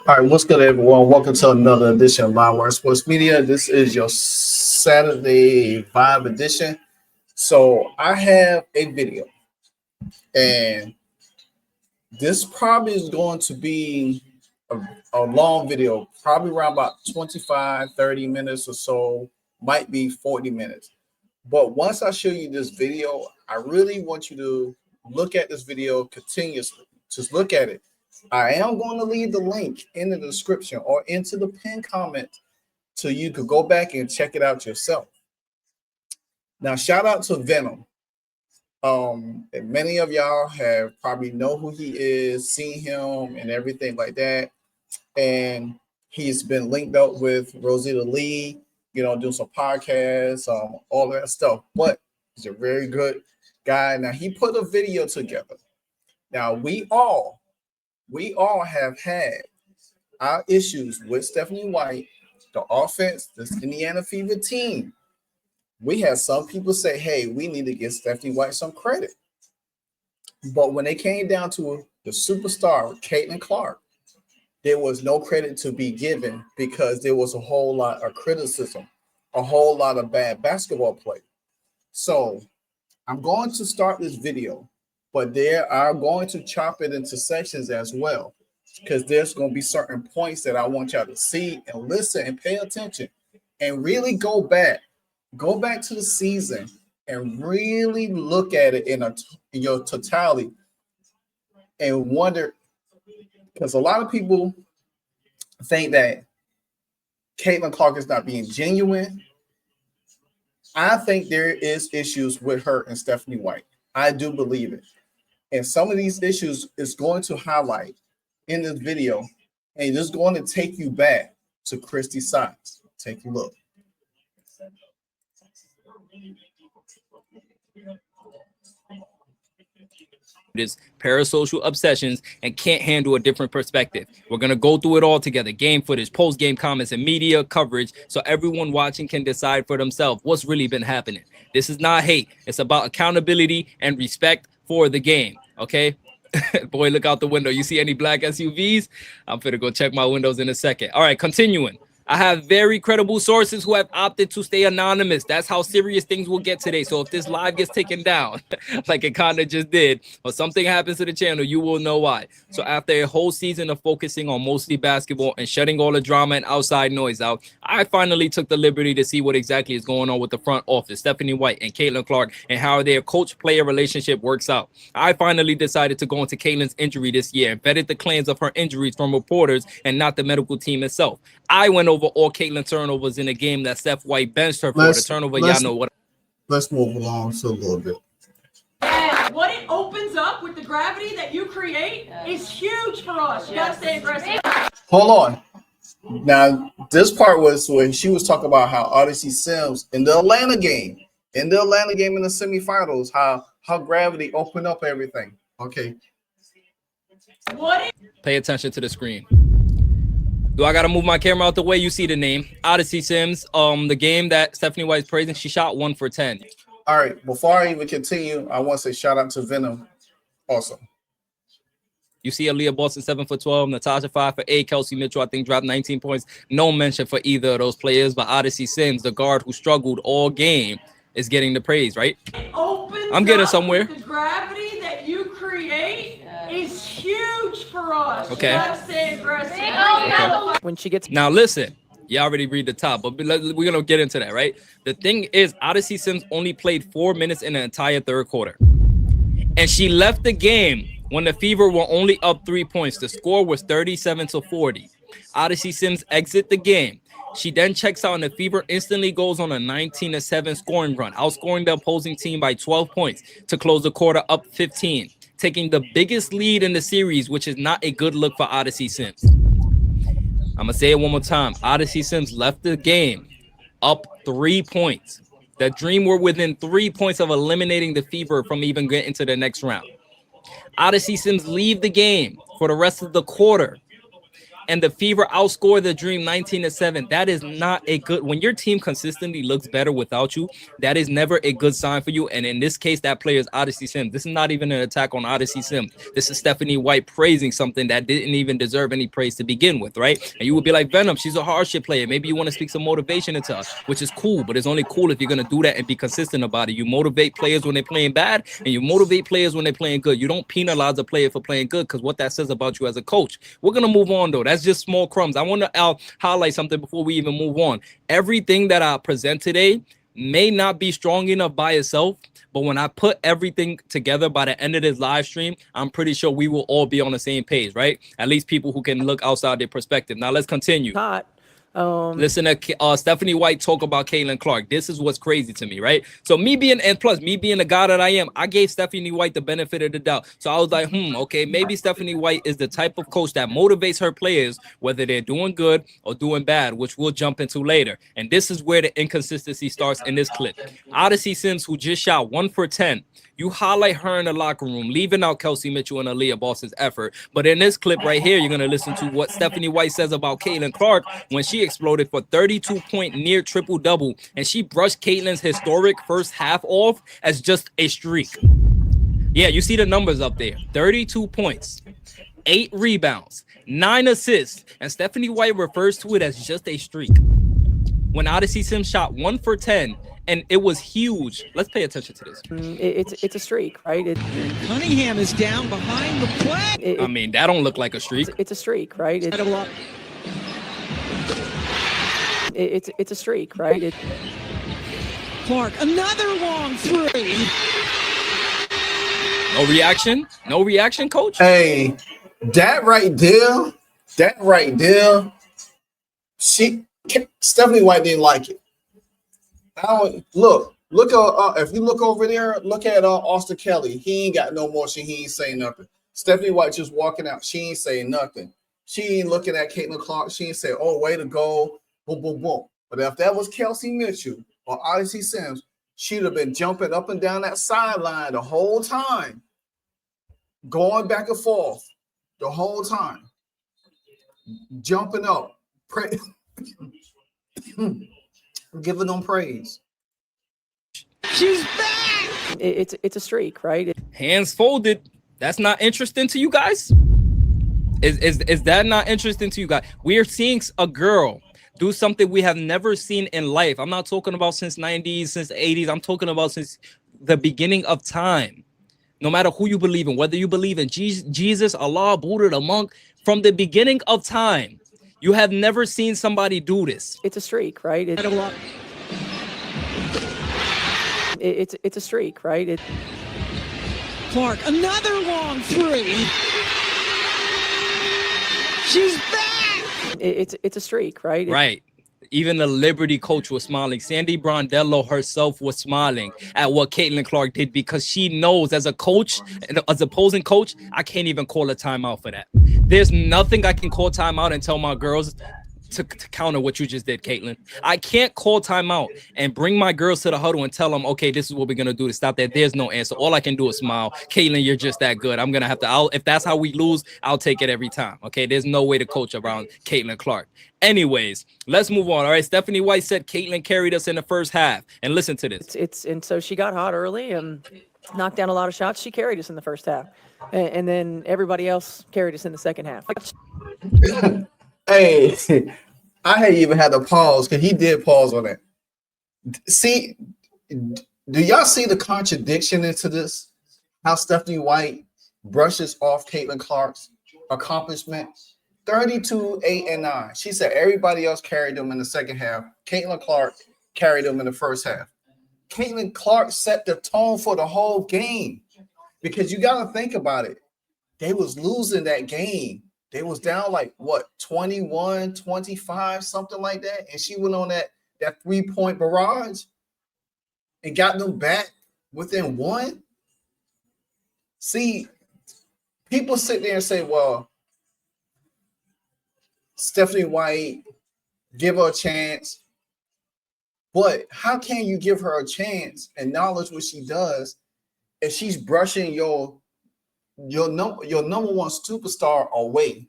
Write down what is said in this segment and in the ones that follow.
All right, what's good, everyone? Welcome to another edition of Live Wire Sports Media. This is your Saturday Vibe edition. So I have a video, and this probably is going to be a long video, probably around about 25, 30 minutes or so, might be 40 minutes. But once I show you this video, I really want you to look at this video continuously. Just look at it. I am going to leave the link in the description or into the pinned comment so you could go back and check it out yourself. Now, shout out to Venom. And many of y'all have probably know who he is, seen him and everything like that. And he's been linked up with Rosita Lee, doing some podcasts, all that stuff. But he's a very good guy. Now, he put a video together. Now, we all have had our issues with Stephanie White, the offense, this Indiana Fever team. We had some people say, hey, we need to give Stephanie White some credit. But when they came down to the superstar, Caitlin Clark, there was no credit to be given because there was a whole lot of criticism, a whole lot of bad basketball play. So I'm going to start this video, but they are going to chop it into sections as well, because there's going to be certain points that I want y'all to see and listen and pay attention and really go back to the season and really look at it in your totality and wonder, because a lot of people think that Caitlin Clark is not being genuine. I think there is issues with her and Stephanie White. I do believe it. And some of these issues is going to highlight in this video, and it's going to take you back to Christy Sykes. Take a look. His parasocial obsessions and can't handle a different perspective. We're going to go through it all together. Game footage, post-game comments, and media coverage so everyone watching can decide for themselves what's really been happening. This is not hate. It's about accountability and respect for the game, okay? Boy, look out the window. You see any black SUVs? I'm finna go check my windows in a second. All right, continuing. I have very credible sources who have opted to stay anonymous. That's how serious things will get today. So if this live gets taken down, like it kind of just did, or something happens to the channel, you will know why. So after a whole season of focusing on mostly basketball and shutting all the drama and outside noise out, I finally took the liberty to see what exactly is going on with the front office, Stephanie White and Caitlin Clark, and how their coach-player relationship works out. I finally decided to go into Caitlin's injury this year and vetted the claims of her injuries from reporters and not the medical team itself. I went over all Caitlin turnovers in a game that Steph White benched her for. The turnover, y'all know what. Let's move along to a little bit. And what it opens up with the gravity that you create is huge for us. You gotta stay aggressive. Hold on. Now, this part was when she was talking about how Odyssey Sims in the Atlanta game in the semifinals, how gravity opened up everything. Okay. Pay attention to the screen. Do I gotta move my camera out the way? You see the name, Odyssey Sims. The game that Stephanie White's praising, she shot 1 for 10. All right, before I even continue, I want to say shout out to Venom also. You see Aaliyah Boston 7 for 12, Natasha 5 for 8, Kelsey Mitchell I think dropped 19 points. No mention for either of those players, but Odyssey Sims, the guard who struggled all game, is getting the praise, right? I'm getting somewhere. The gravity that you create is huge for us. Okay. You gotta stay aggressive. When she gets now, listen. You already read the top, but we're gonna get into that, right? The thing is, Odyssey Sims only played 4 minutes in the entire third quarter, and she left the game when the Fever were only up 3 points. The score was 37-40. Odyssey Sims exit the game. She then checks out, and the Fever instantly goes on a 19-7 scoring run, outscoring the opposing team by 12 points to close the quarter up 15, taking the biggest lead in the series, which is not a good look for Odyssey Sims. I'm going to say it one more time. Odyssey Sims left the game up 3 points. The Dream were within 3 points of eliminating the Fever from even getting to the next round. Odyssey Sims leave the game for the rest of the quarter. and the Fever outscored the Dream 19-7. That is not a good, when your team consistently looks better without you, that is never a good sign for you. And in this case, that player is Odyssey Sims. This is not even an attack on Odyssey Sims. This is Stephanie White praising something that didn't even deserve any praise to begin with, right? And you would be like, Venom, she's a hardship player. Maybe you want to speak some motivation into her, which is cool, but it's only cool if you're going to do that and be consistent about it. You motivate players when they're playing bad, and you motivate players when they're playing good. You don't penalize a player for playing good, because what that says about you as a coach. We're going to move on, though. That's just small crumbs. I want to highlight something before we even move on. Everything that I present today may not be strong enough by itself, but when I put everything together by the end of this live stream, I'm pretty sure we will all be on the same page, right? At least people who can look outside their perspective. Now let's continue. Listen to Stephanie White talk about Caitlin Clark. This is what's crazy to me, right? So me being the guy that I am, I gave Stephanie White the benefit of the doubt. So I was like, okay, maybe Stephanie White is the type of coach that motivates her players, whether they're doing good or doing bad, which we'll jump into later. And this is where the inconsistency starts in this clip. Odyssey Sims, who just shot 1 for 10. You highlight her in the locker room, leaving out Kelsey Mitchell and Aaliyah Boston's effort. But in this clip right here, you're going to listen to what Stephanie White says about Caitlin Clark when she exploded for 32-point near triple-double, and she brushed Caitlin's historic first half off as just a streak. Yeah, you see the numbers up there. 32 points, 8 rebounds, 9 assists, and Stephanie White refers to it as just a streak. When Odyssey Sims shot 1 for 10, and it was huge. Let's pay attention to this. It's a streak, right? Cunningham is down behind the play. I mean, that don't look like a streak. It's a streak, right? It's a streak, right? Clark, another long three. No reaction? No reaction, coach? Hey, that right there, Stephanie White didn't like it. Look if you look over there, look at Austin Kelly. He ain't got no motion. He ain't saying nothing. Stephanie White just walking out. She ain't saying nothing. She ain't looking at Caitlin Clark. She ain't say, oh, way to go, boom, boom, boom. But if that was Kelsey Mitchell or Odyssey Sims, she'd have been jumping up and down that sideline the whole time, going back and forth the whole time, jumping up, giving them praise. She's back. It's a streak, right? Hands folded. That's not interesting to you guys? Is that not interesting to you guys? We are seeing a girl do something we have never seen in life. I'm not talking about since 90s, since 80s. I'm talking about since the beginning of time. No matter who you believe in, whether you believe in Jesus, Allah, Buddha, the monk, from the beginning of time, you have never seen somebody do this. It's a streak, right? It's a streak, right? Clark, another long three. She's back. It's a streak, right? Right. Even the Liberty coach was smiling. Sandy Brondello herself was smiling at what Caitlin Clark did, because she knows as a coach, as opposing coach, I can't even call a timeout for that. There's nothing I can call timeout and tell my girls to counter what you just did, Caitlin. I can't call timeout and bring my girls to the huddle and tell them, okay, this is what we're going to do to stop that. There's no answer. All I can do is smile. Caitlin, you're just that good. I'm going to have to, if that's how we lose, I'll take it every time. Okay, there's no way to coach around Caitlin Clark. Anyways, let's move on. All right, Stephanie White said Caitlin carried us in the first half. And listen to this. And so she got hot early and knocked down a lot of shots. She carried us in the first half. And then everybody else carried us in the second half. Hey, I had even had to pause because he did pause on that. See, do y'all see the contradiction into this? How Stephanie White brushes off Caitlin Clark's accomplishment? 32, 8, and 9. She said everybody else carried them in the second half. Caitlin Clark carried them in the first half. Caitlin Clark set the tone for the whole game, because you got to think about it. They was losing that game. They was down like, what, 21, 25, something like that. And she went on that 3-point barrage and got them back within one. See, people sit there and say, well, Stephanie White, give her a chance. But how can you give her a chance, acknowledge what she does, if she's brushing your number one superstar away?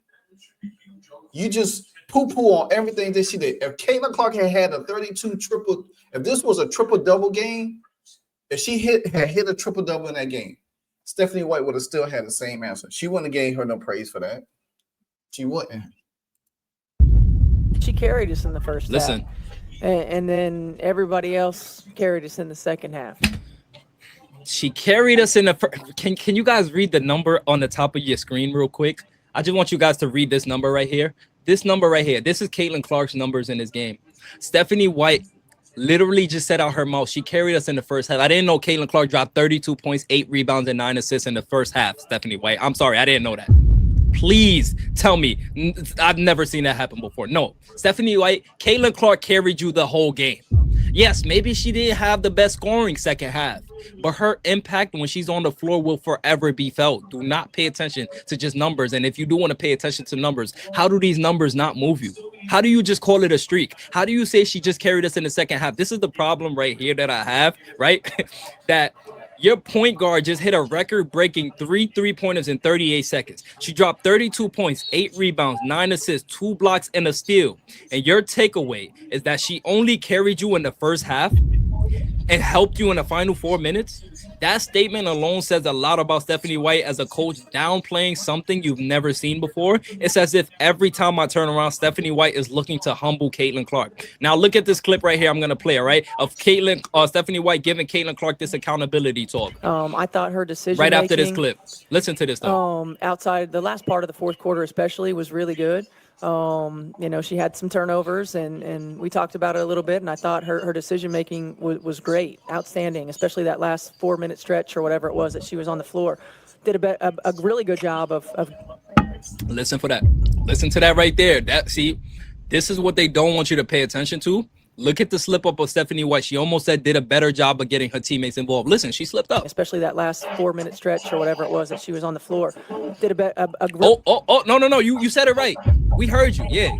You just poo-poo on everything that she did. If Caitlin Clark had a 32 triple, if this was a triple-double game, if she had hit a triple-double in that game, Stephanie White would have still had the same answer. She wouldn't have gave her no praise for that. She wouldn't. She carried us in the first Listen. half. And then everybody else carried us in the second half. She carried us in the first. Can you guys read the number on the top of your screen real quick? I just want you guys to read this number right here. This number right here. This is Caitlin Clark's numbers in this game. Stephanie White literally just said out her mouth, she carried us in the first half. I didn't know Caitlin Clark dropped 32 points, 8 rebounds, and 9 assists in the first half. Stephanie White. I'm sorry, I didn't know that. Please tell me. I've never seen that happen before. No. Stephanie White, Caitlin Clark carried you the whole game. Yes, maybe she didn't have the best scoring second half, but her impact when she's on the floor will forever be felt. Do not pay attention to just numbers. And if you do want to pay attention to numbers, how do these numbers not move you? How do you just call it a streak? How do you say she just carried us in the second half? This is the problem right here that I have, right? That your point guard just hit a record-breaking 3 3-pointers in 38 seconds. She dropped 32 points, 8 rebounds, 9 assists, 2 blocks, and a steal. And your takeaway is that she only carried you in the first half and helped you in the final 4 minutes? That statement alone says a lot about Stephanie White as a coach, downplaying something you've never seen before. It's as if every time I turn around, Stephanie White is looking to humble Caitlin Clark. Now look at this clip right here. I'm going to play it, right? Of Stephanie White giving Caitlin Clark this accountability talk. I thought her decision right after this clip. Listen to this though. Outside the last part of the fourth quarter especially was really good. She had some turnovers and we talked about it a little bit, and I thought her decision making was great, outstanding, especially that last 4-minute stretch or whatever it was that she was on the floor. Did a really good job of Listen for that. Listen to that right there. This is what they don't want you to pay attention to. Look at the slip up of Stephanie White. She almost did a better job of getting her teammates involved. Listen, she slipped up. Especially that last 4-minute stretch or whatever it was that she was on the floor. Did No. You said it right. We heard you. Yeah.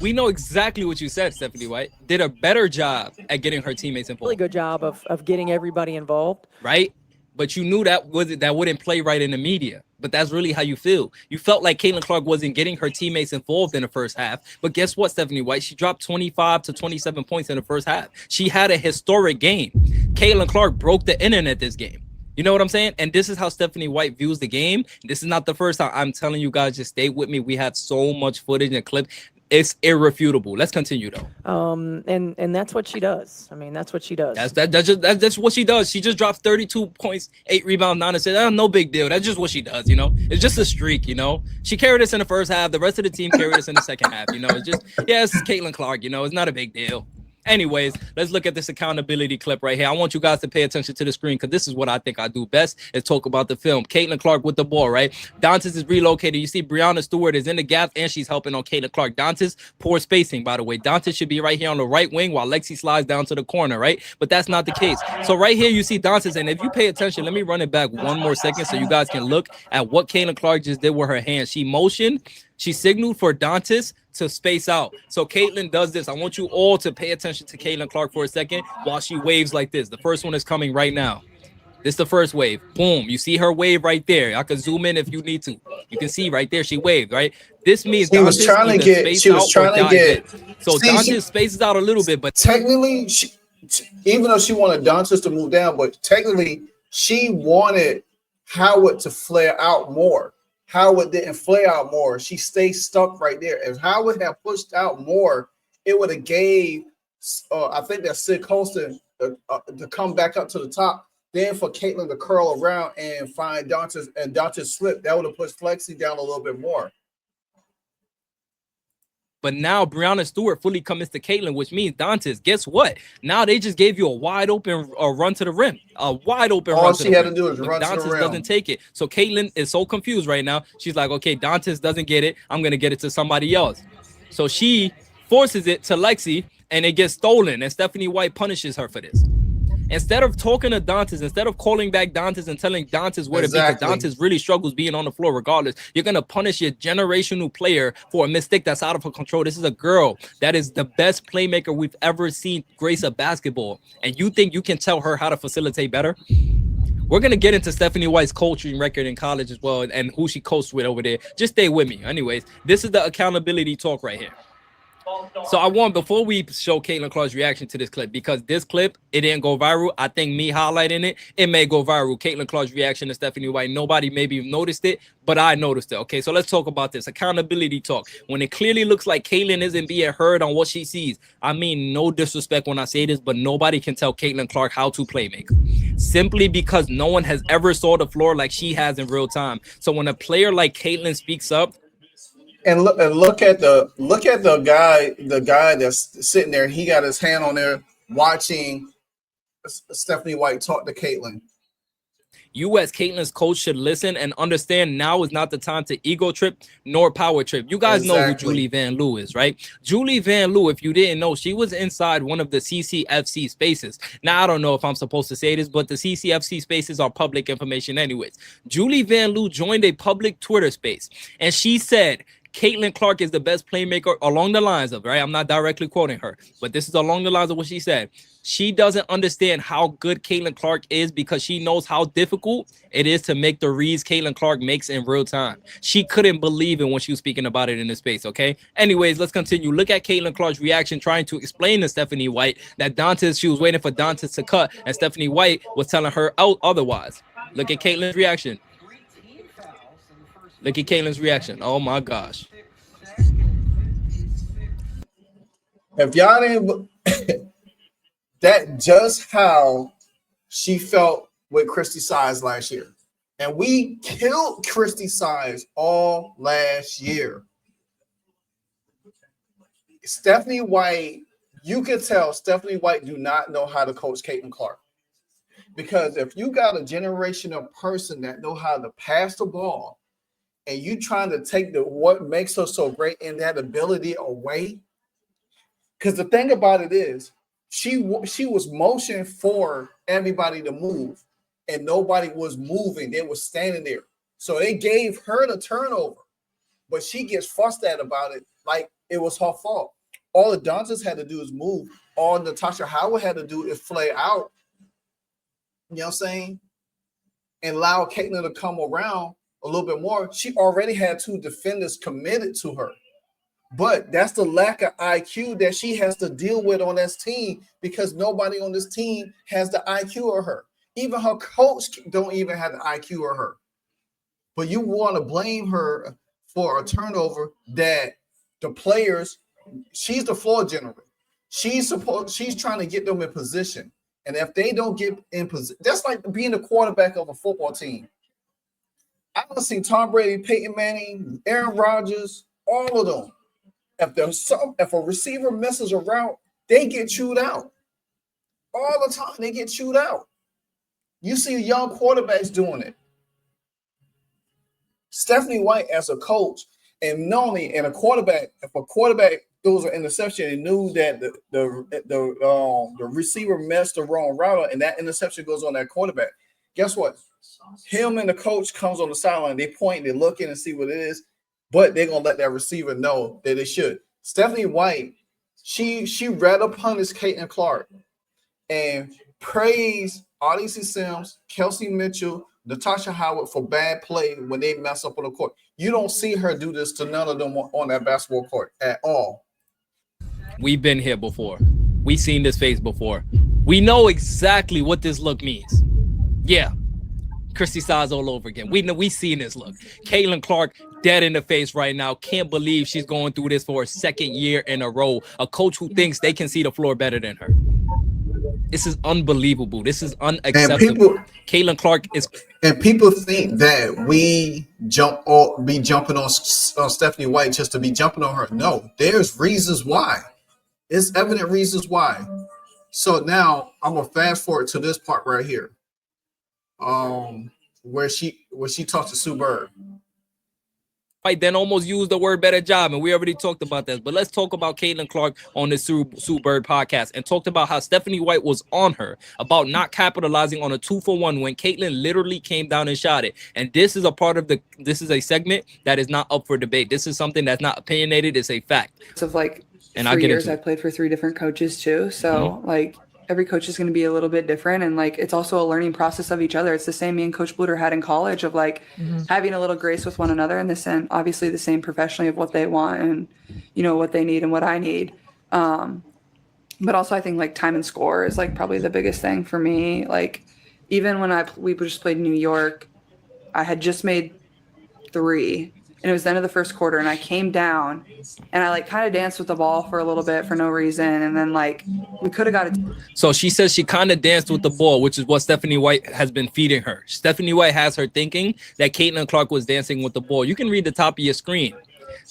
We know exactly what you said, Stephanie White. Did a better job at getting her teammates involved. Really good job of getting everybody involved. Right? But you knew that wouldn't play right in the media. But that's really how you feel. You felt like Caitlin Clark wasn't getting her teammates involved in the first half. But guess what, Stephanie White? She dropped 25 to 27 points in the first half. She had a historic game. Caitlin Clark broke the internet this game. You know what I'm saying? And this is how Stephanie White views the game. This is not the first time. I'm telling you guys, just stay with me. We have so much footage and clips. It's irrefutable. Let's continue though. And that's what she does. I mean, that's what she does. That's what she does. She just drops 32 points, 8 rebounds, 9 assists. No big deal. That's just what she does, you know. It's just a streak, you know. She carried us in the first half. The rest of the team carried us in the second half, you know. It's just, it's Caitlin Clark, you know. It's not a big deal. Anyways, let's look at this accountability clip right here. I want you guys to pay attention to the screen because this is what I think I do best is talk about the film. Caitlin Clark with the ball, right? Dantas is relocated. You see Breonna Stewart is in the gap and she's helping on Caitlin Clark. Dantas, poor spacing, by the way. Dantas should be right here on the right wing while Lexi slides down to the corner, right? But that's not the case. So right here you see Dantas, and if you pay attention, let me run it back one more second so you guys can look at what Caitlin Clark just did with her hands. She motioned. She signaled for Dantas to space out. So Caitlin does this. I want you all to pay attention to Caitlin Clark for a second while she waves like this. The first one is coming right now. This is the first wave. Boom. You see her wave right there. I can zoom in if you need to. You can see right there. She waved, right? This means Dantas was trying to get. So Dantas spaces out a little bit, but technically, even though she wanted Dantas to move down, but technically she wanted Howard to flare out more. Howard didn't flare out more. She stayed stuck right there. If Howard had pushed out more, it would have gave, I think that Sid Colston to come back up to the top. Then for Caitlin to curl around and find Dantas, and Dantas slip, that would have pushed Flexi down a little bit more. But now Breonna Stewart fully commits to Caitlin, which means Dantas, guess what? Now they just gave you a wide open run to the rim. A wide open run to the rim. All she had to do is run to the rim. Dantas doesn't take it. So Caitlin is so confused right now. She's like, okay, Dantas doesn't get it. I'm going to get it to somebody else. So she forces it to Lexi, and it gets stolen. And Stephanie White punishes her for this. Instead of talking to Dantas, instead of calling back Dantas and telling Dantas where to be, because Dantas really struggles being on the floor regardless, you're going to punish your generational player for a mistake that's out of her control. This is a girl that is the best playmaker we've ever seen grace a basketball. And you think you can tell her how to facilitate better? We're gonna get into Stephanie White's coaching record in college as well, and who she coached with over there. Just stay with me. Anyways, this is the accountability talk right here. So I want, before we show Caitlin Clark's reaction to this clip, because this clip, it didn't go viral. I think me highlighting it may go viral. Caitlin Clark's reaction to Stephanie White. Nobody maybe noticed it, but I noticed it. Okay, so let's talk about this accountability talk. When it clearly looks like Caitlin isn't being heard on what she sees. I mean, no disrespect when I say this, but nobody can tell Caitlin Clark how to play make. Simply because no one has ever saw the floor like she has in real time. So when a player like Caitlin speaks up, and look at the guy that's sitting there. He got his hand on there watching Stephanie White talk to Caitlin. you as Caitlin's coach should listen and understand now is not the time to ego trip nor power trip. You guys know who Julie Van Loo is, right? Julie Van Loo, if you didn't know, she was inside one of the CCFC spaces. Now, I don't know if I'm supposed to say this, but the CCFC spaces are public information anyways. Julie Van Loo joined a public Twitter space, and she said, Caitlin Clark is the best playmaker, along the lines of, right? I'm not directly quoting her, but this is along the lines of what she said. She doesn't understand how good Caitlin Clark is because she knows how difficult it is to make the reads Caitlin Clark makes in real time. She couldn't believe it when she was speaking about it in the space, okay? Anyways, let's continue. Look at Caitlin Clark's reaction trying to explain to Stephanie White that she was waiting for Dantas to cut, and Stephanie White was telling her otherwise. Look at Caitlin's reaction. Look at Caitlin's reaction. Oh my gosh. If y'all didn't, that just how she felt with Christy Sides last year. And we killed Christy Sides all last year. Stephanie White, you could tell Stephanie White do not know how to coach Caitlin Clark. Because if you got a generational person that know how to pass the ball, and you trying to take what makes her so great in that ability away, because the thing about it is, she was motioning for everybody to move, and nobody was moving. They were standing there. So they gave her the turnover, but she gets fussed at about it like it was her fault. All Adonis had to do is move. All Natasha Howard had to do is flay out, you know what I'm saying, and allow Caitlin to come around a little bit more. She already had two defenders committed to her. But that's the lack of IQ that she has to deal with on this team, because nobody on this team has the IQ of her. Even her coach don't even have the IQ of her. But you want to blame her for a turnover that the players, she's the floor general. She's trying to get them in position. And if they don't get in position, that's like being the quarterback of a football team. I've seen Tom Brady, Peyton Manning, Aaron Rodgers, all of them. If a receiver misses a route, they get chewed out. All the time, they get chewed out. You see young quarterbacks doing it. Stephanie White, as a coach, and normally in a quarterback, if a quarterback throws an interception and knew that the receiver missed the wrong route and that interception goes on that quarterback, guess what? Him and the coach comes on the sideline. They point, they look in and see what it is, but they're gonna let that receiver know that they should. Stephanie White, she read upon this Caitlin Clark and praised Odyssey Sims, Kelsey Mitchell, Natasha Howard for bad play when they mess up on the court. You don't see her do this to none of them on that basketball court at all. We've been here before. We've seen this face before. We know exactly what this look means. Yeah. Christy Sides all over again. We seen this look. Caitlin Clark dead in the face right now. Can't believe she's going through this for a second year in a row. A coach who thinks they can see the floor better than her. This is unbelievable. This is unacceptable. Caitlin Clark is. And people think that we be jumping on Stephanie White just to be jumping on her. No, there's reasons why. It's evident reasons why. So now I'm gonna fast forward to this part right here. Where she talks to Sue Bird. Right, then almost used the word better job, and we already talked about this. But let's talk about Caitlin Clark on the Sue Bird podcast and talked about how Stephanie White was on her about not capitalizing on a 2-for-1 when Caitlin literally came down and shot it. And this is this is a segment that is not up for debate. This is something that's not opinionated. It's a fact. Of like and 3 years, I played for 3 different coaches too. So like every coach is going to be a little bit different, and like it's also a learning process of each other. It's the same me and Coach Bluter had in college of like having a little grace with one another, and this, and obviously the same professionally of what they want and what they need and what I need. But also I think like time and score is like probably the biggest thing for me. Like even when we just played New York, I had just made 3. And it was the end of the first quarter, and I came down, and I like kind of danced with the ball for a little bit for no reason, and then like we could have got it. So she says she kind of danced with the ball, which is what Stephanie White has been feeding her. Stephanie White has her thinking that Caitlin Clark was dancing with the ball. You can read the top of your screen.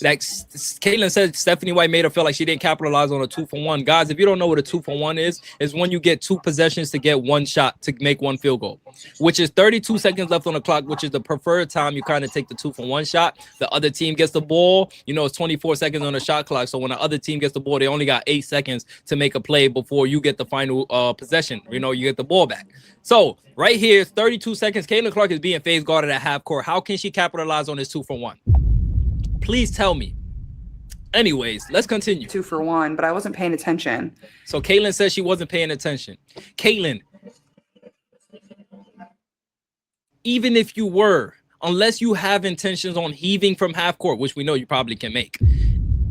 Like Caitlin said, Stephanie White made her feel like she didn't capitalize on a 2-for-1. Guys, if you don't know what a 2-for-1 is when you get 2 possessions to get 1 shot to make 1 field goal, which is 32 seconds left on the clock, which is the preferred time you kind of take the 2-for-1 shot. The other team gets the ball, it's 24 seconds on the shot clock. So when the other team gets the ball, they only got 8 seconds to make a play before you get the final possession. You get the ball back. So right here, 32 seconds. Caitlin Clark is being phase guarded at half court. How can she capitalize on this 2-for-1? Please tell me. Anyways, let's continue. 2-for-1, but I wasn't paying attention. So Caitlin says she wasn't paying attention. Caitlin, even if you were, unless you have intentions on heaving from half court, which we know you probably can make,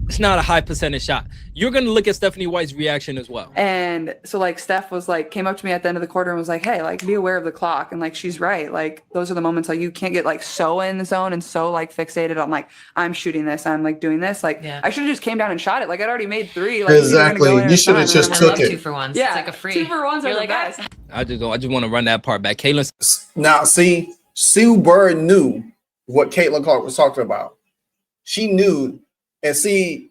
it's not a high percentage shot. You're going to look at Stephanie White's reaction as well. And so like Steph was like, came up to me at the end of the quarter and was like, hey, like be aware of the clock. And like, she's right. Like those are the moments like you can't get like so in the zone and so like fixated on like, I'm shooting this, I'm like doing this. Like I should have just came down and shot it. Like I'd already made 3. Like, exactly. You should have just took it. 2-for-1s. Yeah. It's like a free. 2-for-1s are like, the best. I just want to run that part back. Caitlin. Now, see, Sue Bird knew what Caitlin Clark was talking about. She knew, and see,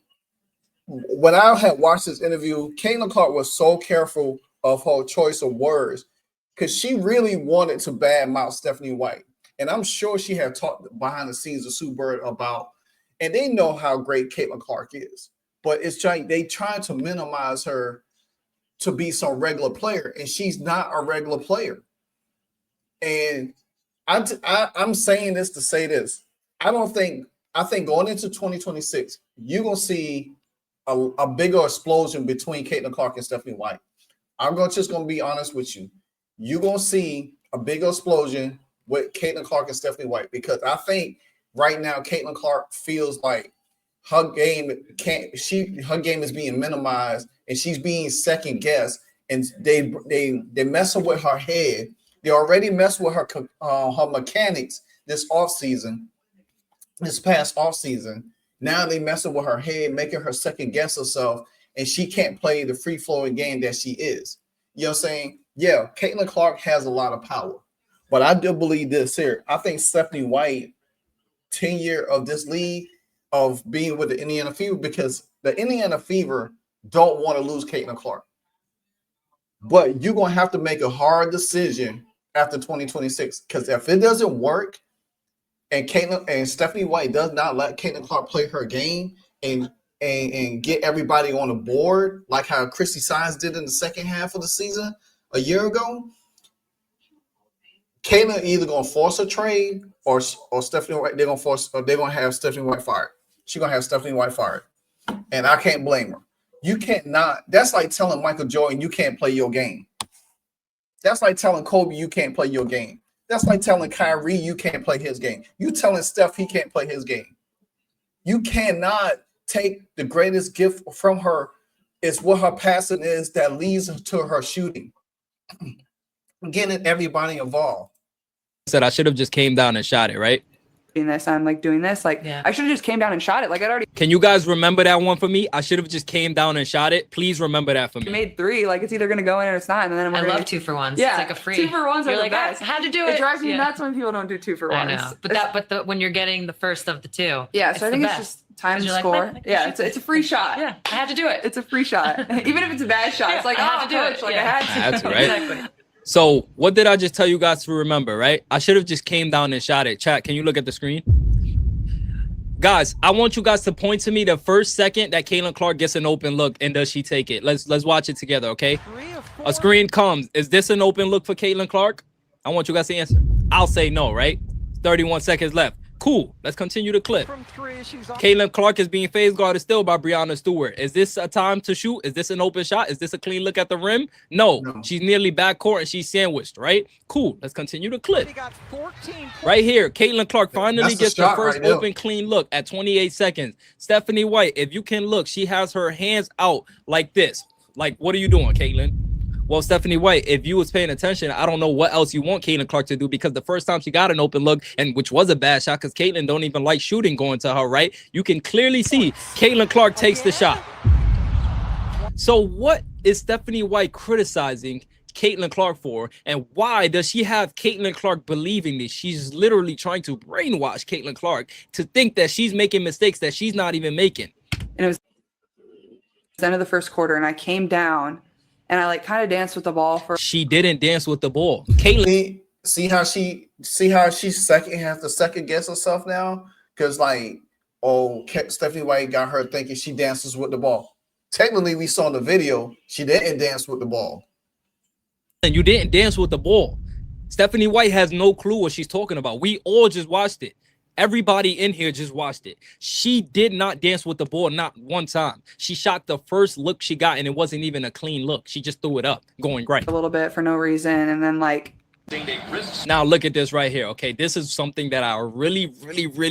when I had watched this interview, Caitlin Clark was so careful of her choice of words because she really wanted to badmouth Stephanie White. And I'm sure she had talked behind the scenes of Sue Bird about, and they know how great Caitlin Clark is. But it's like they trying to minimize her to be some regular player, and she's not a regular player. And I'm saying this to say this. I think going into 2026, you're going to see a bigger explosion between Caitlin Clark and Stephanie White. I'm just going to be honest with you. You're going to see a bigger explosion with Caitlin Clark and Stephanie White because I think right now Caitlin Clark feels like her game is being minimized and she's being second guessed, and they messing with her head. They already messed with her mechanics this past offseason. Now they messing with her head, making her second guess herself, and she can't play the free-flowing game that she is. You know what I'm saying? Yeah, Caitlin Clark has a lot of power, but I do believe this here. I think Stephanie White, 10 year of this league, of being with the Indiana Fever, because the Indiana Fever don't want to lose Caitlin Clark. But you're going to have to make a hard decision after 2026, because if it doesn't work, and Stephanie White does not let Caitlin Clark play her game and get everybody on the board like how Chrissy Sines did in the second half of the season a year ago, Caitlin either gonna force a trade or Stephanie White, they're gonna have Stephanie White fired. She's gonna have Stephanie White fired. And I can't blame her. You can't not. That's like telling Michael Jordan you can't play your game. That's like telling Kobe you can't play your game. That's like telling Kyrie you can't play his game. You telling Steph he can't play his game. You cannot take the greatest gift from her. It's what her passing is that leads to her shooting. Getting everybody involved. Said I should have just came down and shot it, right? This, I'm like doing this. Like I should have just came down and shot it. Like I'd already. Can you guys remember that one for me? I should have just came down and shot it. Please remember that for me. Made 3. Like it's either gonna go in or it's not. And then I love 2-for-1s. Yeah, It's like a free. 2-for-1s are the like, best. I had to do it. It drives me nuts when people don't do 2-for-1s. I know, but when you're getting the first of the 2. Yeah, so I think it's just time to score. Yeah, it's a free shot. Yeah, I had to do it. It's a free shot, even if it's a bad shot. It's like I had to do coach, it. like Yeah. I had to. Right? Exactly. So what did I just tell you guys to remember, right? I should have just came down and shot it. Chat, can you look at the screen? Guys, I want you guys to point to me the first second that Caitlin Clark gets an open look, and does she take it? Let's watch it together, okay? A screen comes. Is this an open look for Caitlin Clark? I want you guys to answer. I'll say no, right? 31 seconds left. Cool. Let's continue the clip. Caitlin Clark is being phase guarded still by Breonna Stewart. Is this a time to shoot? Is this an open shot? Is this a clean look at the rim? No. She's nearly backcourt and she's sandwiched, right? Cool. Let's continue the clip. Right here, Caitlin Clark finally gets the first open clean look at 28 seconds. Stephanie White, if you can look, she has her hands out like this. Like, what are you doing, Caitlin? Well, Stephanie White, if you was paying attention, I don't know what else you want Caitlin Clark to do, because the first time she got an open look, and which was a bad shot because Caitlin don't even like shooting going to her, right? You can clearly see Caitlin Clark takes the shot. So what is Stephanie White criticizing Caitlin Clark for, and why does she have Caitlin Clark believing this? She's literally trying to brainwash Caitlin Clark to think that she's making mistakes that she's not even making. And it was the end of the first quarter, and I came down and I like kind of danced with the ball for. She didn't dance with the ball. Caitlin, see how she has to second guess herself now, because like, oh, Stephanie White got her thinking she dances with the ball. Technically, we saw in the video she didn't dance with the ball. And you didn't dance with the ball. Stephanie White has no clue what she's talking about. We all just watched it. Everybody in here just watched it. She did not dance with the ball, not one time. She shot the first look she got, and it wasn't even a clean look. She just threw it up, going great. A little bit for no reason, and then like. Now look at this right here. Okay, this is something that I really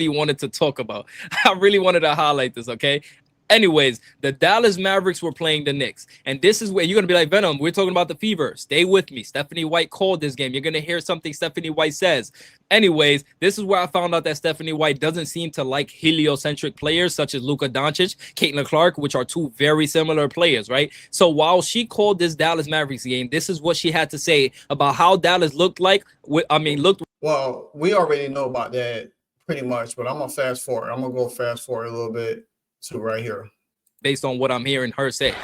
wanted to talk about. I really wanted to highlight this. Okay. Anyways, the Dallas Mavericks were playing the Knicks. And this is where you're going to be like, Venom, we're talking about the Fever. Stay with me. Stephanie White called this game. You're going to hear something Stephanie White says. Anyways, this is where I found out that Stephanie White doesn't seem to like heliocentric players such as Luka Doncic, Caitlin Clark, which are two very similar players, right? So while she called this Dallas Mavericks game, this is what she had to say about how Dallas looked like. Well, we already know about that pretty much, but I'm going to fast forward. I'm going to go fast forward a little bit. To right here, based on what I'm hearing her say.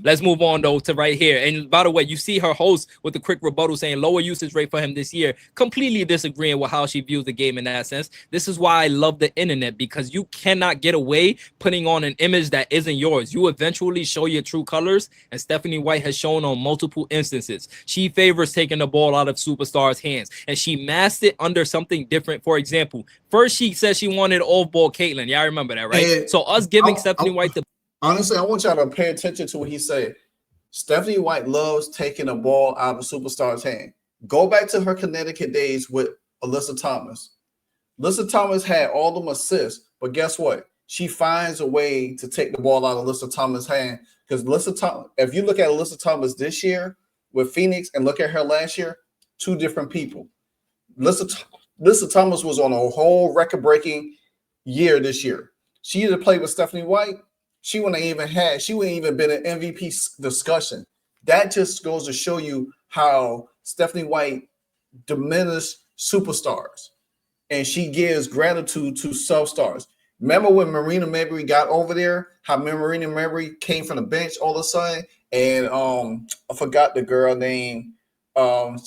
Let's move on though to right here. And by the way, you see her host with the quick rebuttal saying lower usage rate for him this year, completely disagreeing with how she views the game in that sense. This is why I love the internet, because you cannot get away putting on an image that isn't yours. You eventually show your true colors, and Stephanie White has shown on multiple instances. She favors taking the ball out of superstars' hands, and she masked it under something different. For example, first she said she wanted off-ball Caitlin. Yeah, I remember that, right? And so us giving Stephanie White the honestly, I want y'all to pay attention to what he said. Stephanie White loves taking a ball out of a superstar's hand. Go back to her Connecticut days with Alyssa Thomas. Alyssa Thomas had all them assists, but guess what? She finds a way to take the ball out of Alyssa Thomas' hand, because Alyssa Thomas, if you look at Alyssa Thomas this year with Phoenix and look at her last year, two different people. Alyssa Thomas was on a whole record-breaking year this year. She either played with Stephanie White, she wouldn't even been an MVP discussion. That just goes to show you how Stephanie White diminishes superstars, and she gives gratitude to substars. Remember when Marina Mabrey got over there, how Marina Mabrey came from the bench all of a sudden, and I forgot the girl name.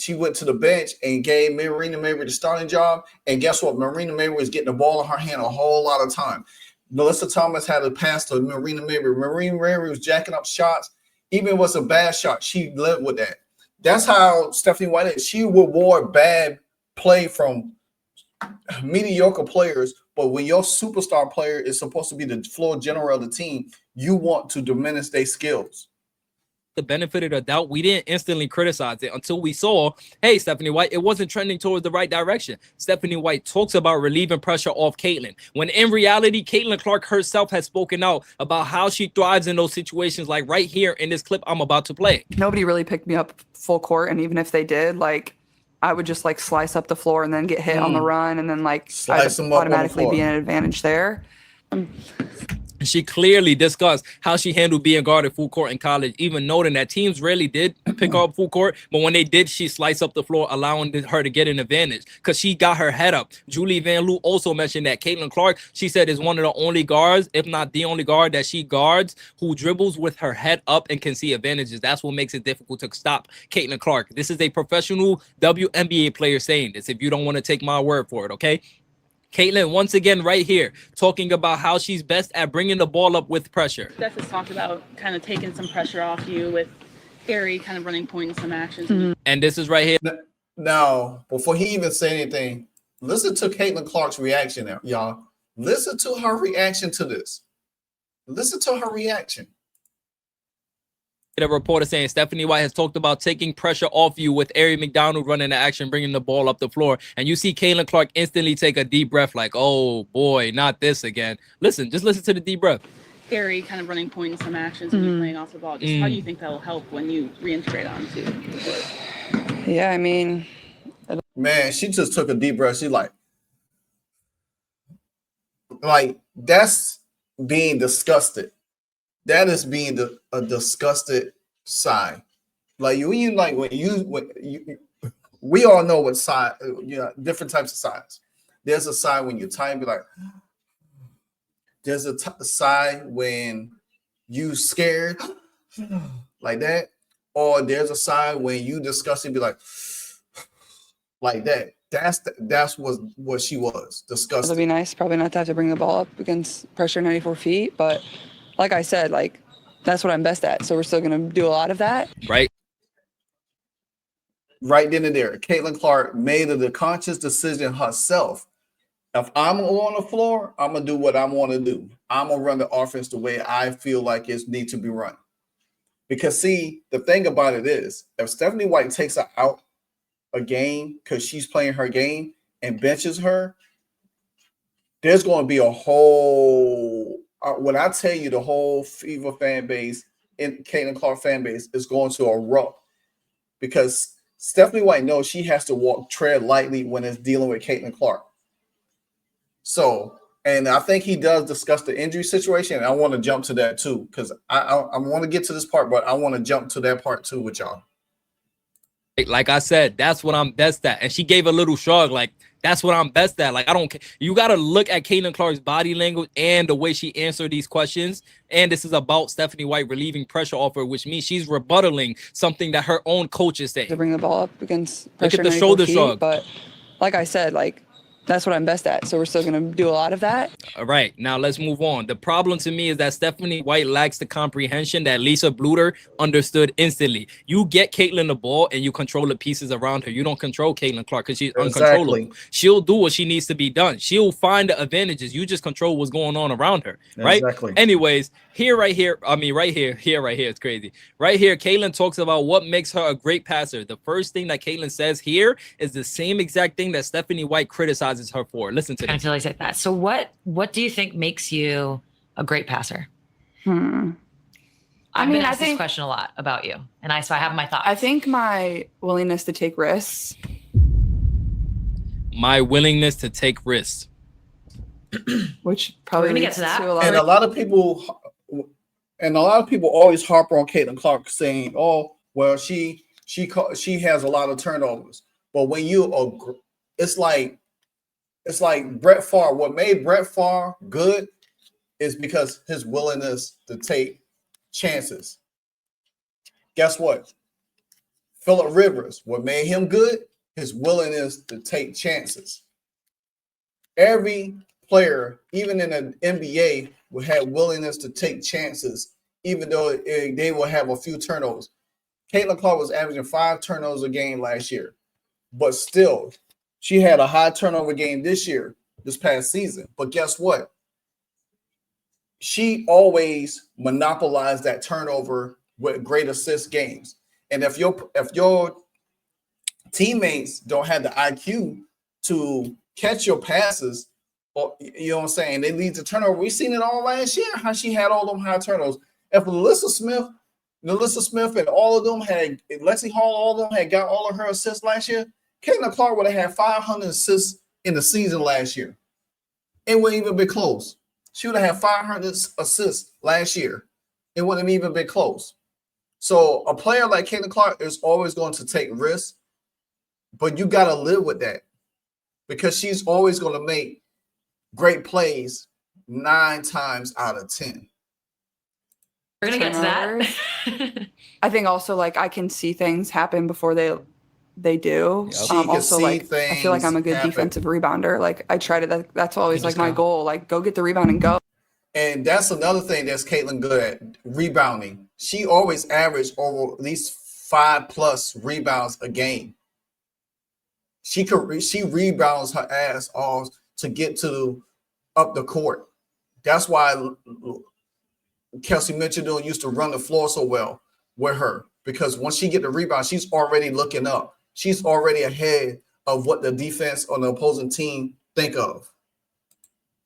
She went to the bench and gave Marina Mabrey the starting job, and guess what? Marina Mabrey was getting the ball in her hand a whole lot of time. Melissa Thomas had a pass to Marina Mabrey. Marina Mabrey was jacking up shots. Even if it was a bad shot, she lived with that. That's how Stephanie White is. She reward bad play from mediocre players, but when your superstar player is supposed to be the floor general of the team, you want to diminish their skills. The benefit of the doubt, we didn't instantly criticize it until we saw, hey, Stephanie White, it wasn't trending towards the right direction. Stephanie White talks about relieving pressure off Caitlin, when in reality, Caitlin Clark herself has spoken out about how she thrives in those situations, like right here in this clip I'm about to play. Nobody really picked me up full court, and even if they did, like, I would just like slice up the floor and then get hit on the run, and then like I'd automatically be an advantage there. She clearly discussed how she handled being guarded full court in college, even noting that teams rarely did pick up full court, but when they did, she sliced up the floor, allowing her to get an advantage because she got her head up. Julie Van Loo also mentioned that Caitlin Clark, she said, is one of the only guards, if not the only guard that she guards, who dribbles with her head up and can see advantages. That's what makes it difficult to stop Caitlin Clark. This is a professional WNBA player saying this, if you don't want to take my word for it, okay? Caitlin, once again, right here, talking about how she's best at bringing the ball up with pressure. Steph has talked about kind of taking some pressure off you with Aerie kind of running point and some actions. Mm-hmm. And this is right here. Now, before he even said anything, Listen to Caitlin Clark's reaction now, y'all. Listen to her reaction to this. Listen to her reaction. A reporter saying Stephanie White has talked about taking pressure off you with Ari McDonald running the action, bringing the ball up the floor. And you see Caitlin Clark instantly take a deep breath like, oh, boy, not this again. Listen, just listen to the deep breath. Gary kind of running point in some actions and you playing off the ball. Just how do you think that will help when you reintegrate onto the court? Yeah, I mean, Man, she just took a deep breath. She like that's being disgusted. That is being a disgusted sign. Like we all know what sign, different types of signs. There's a sign when you're tired, be like, there's a sign when you scared, like that, or there's a sign when you disgusted, be like that. That's what she was, disgusted. it'll be nice probably not to have to bring the ball up against pressure 94 feet, but like I said, like that's what I'm best at. So we're still going to do a lot of that. Right. Right then and there, Caitlin Clark made the conscious decision herself. If I'm on the floor, I'm going to do what I want to do. I'm going to run the offense the way I feel like it needs to be run. Because, see, the thing about it is, if Stephanie White takes her out a game because she's playing her game and benches her, there's going to be a whole when I tell you the whole Fever fan base and Caitlin Clark fan base is going to erupt because Stephanie White knows she has to tread lightly when it's dealing with Caitlin Clark. So, and I think he does discuss the injury situation, and I want to jump to that too because I want to get to this part, but I want to jump to that part too with y'all. Like I said, that's what I'm best at. And she gave a little shrug, like, that's what I'm best at. Like, I don't care. You got to look at Caitlin Clark's body language and the way she answered these questions. And this is about Stephanie White relieving pressure off her, which means she's rebuttaling something that her own coach is saying. To bring the ball up against Look pressure at the shoulder shrug. But like I said, like that's what I'm best at. So we're still going to do a lot of that. All right, now let's move on. The problem to me is that Stephanie White lacks the comprehension that Lisa Bluter understood instantly. You get Caitlin the ball and you control the pieces around her. You don't control Caitlin Clark because she's uncontrollable. She'll do what she needs to be done. She'll find the advantages. You just control what's going on around her, right? Exactly. Anyways, right here, it's crazy. Right here, Caitlin talks about what makes her a great passer. The first thing that Caitlin says here is the same exact thing that Stephanie White criticizes her for. Listen to this. Until I said that. So what do you think makes you a great passer? I I've mean, been I asked this think question a lot about you, and so I have my thoughts. I think my willingness to take risks. My willingness to take risks. Which probably We're gonna leads get to that. a lot And of a lot of people always harp on Caitlin Clark saying, "Oh, well, she has a lot of turnovers." But when it's like Brett Favre. What made Brett Favre good is because his willingness to take chances. Guess what? Phillip Rivers. What made him good? His willingness to take chances. Every player, even in the NBA, will have willingness to take chances, even though they will have a few turnovers. Caitlin Clark was averaging 5 turnovers a game last year, but still, she had a high turnover game this past season. But guess what? She always monopolized that turnover with great assist games. And if your teammates don't have the IQ to catch your passes, or you know what I'm saying, they lead to turnover. We've seen it all last year, how she had all them high turnovers. If Alyssa Smith and all of them had Lexi Hall, all of them had got all of her assists last year, Caitlin Clark would have had 500 assists in the season last year. It wouldn't even be close. She would have had 500 assists last year. It wouldn't have even been close. So a player like Caitlin Clark is always going to take risks, but you got to live with that because she's always going to make great plays 9 times out of 10. We're gonna get to that. I think also like I can see things happen before they do. Also, like I feel like I'm a good defensive rebounder. Like I try to. That's always like my goal. Like go get the rebound and go. And that's another thing that's Caitlin good at, rebounding. She always averaged over at least 5+ rebounds a game. She rebounds her ass off to get to up the court. That's why Kelsey Mitchell used to run the floor so well with her, because once she get the rebound, she's already looking up. She's already ahead of what the defense on the opposing team think of.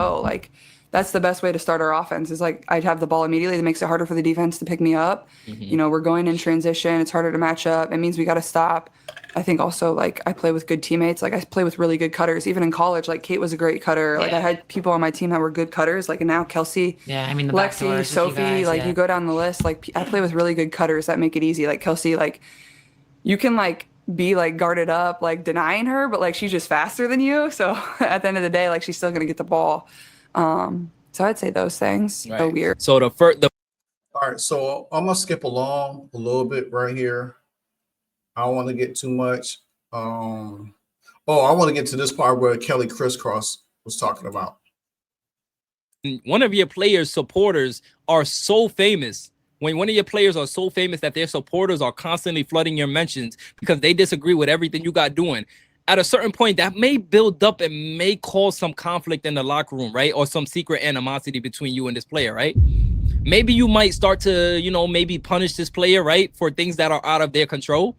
Oh, like that's the best way to start our offense is like I'd have the ball immediately. That makes it harder for the defense to pick me up. You know, we're going in transition. It's harder to match up. It means we got to stop. I think also like I play with good teammates. Like I play with really good cutters. Even in college, like Kate was a great cutter. Like I had people on my team that were good cutters. Like and now Kelsey, Yeah, I mean the Lexi, backdoors with Sophie. you guys, like you go down the list. Like I play with really good cutters that make it easy. Like Kelsey, like you can like be like guarded up, like denying her, but like she's just faster than you. So at the end of the day, like she's still gonna get the ball. So I'd say those things. Right. So weird. So the All right, so I'm gonna skip along a little bit right here. I don't want to get too much. I want to get to this part where Kelly Crisscross was talking about. one of your players' supporters are so famous. When one of your players are so famous that their supporters are constantly flooding your mentions because they disagree with everything you got doing, at a certain point, that may build up and may cause some conflict in the locker room, right? Or some secret animosity between you and this player, right? Maybe you might start to, maybe punish this player, right? For things that are out of their control.